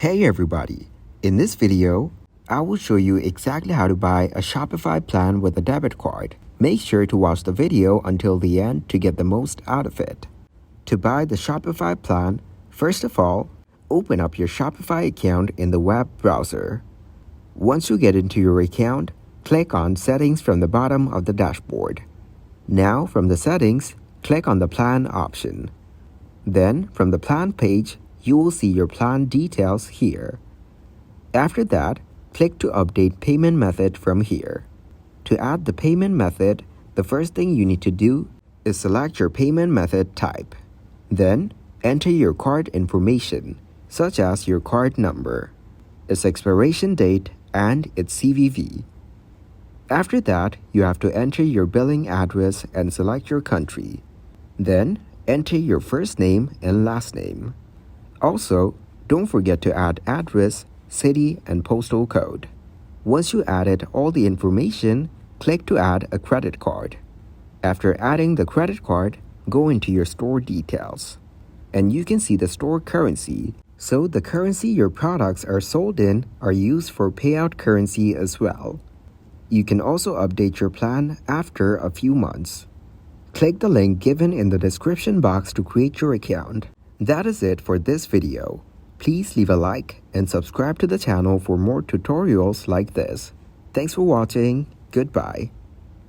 Hey everybody! In this video, I will show you exactly how to buy a Shopify plan with a debit card. Make sure to watch the video until the end to get the most out of it. To buy the Shopify plan, first of all, open up your Shopify account in the web browser. Once you get into your account, click on Settings from the bottom of the dashboard. Now, from the settings, click on the plan option. Then, from the plan page, you will see your plan details here. After that, click to update payment method from here. To add the payment method, the first thing you need to do is select your payment method type. Then, enter your card information, such as your card number, its expiration date, and its CVV. After that, you have to enter your billing address and select your country. Then, enter your first name and last name. Also, don't forget to add address, city, and postal code. Once you added all the information, click to add a credit card. After adding the credit card, go into your store details. And you can see the store currency, so the currency your products are sold in are used for payout currency as well. You can also update your plan after a few months. Click the link given in the description box to create your account. That is it for this video. Please leave a like and subscribe to the channel for more tutorials like this. Thanks for watching. Goodbye.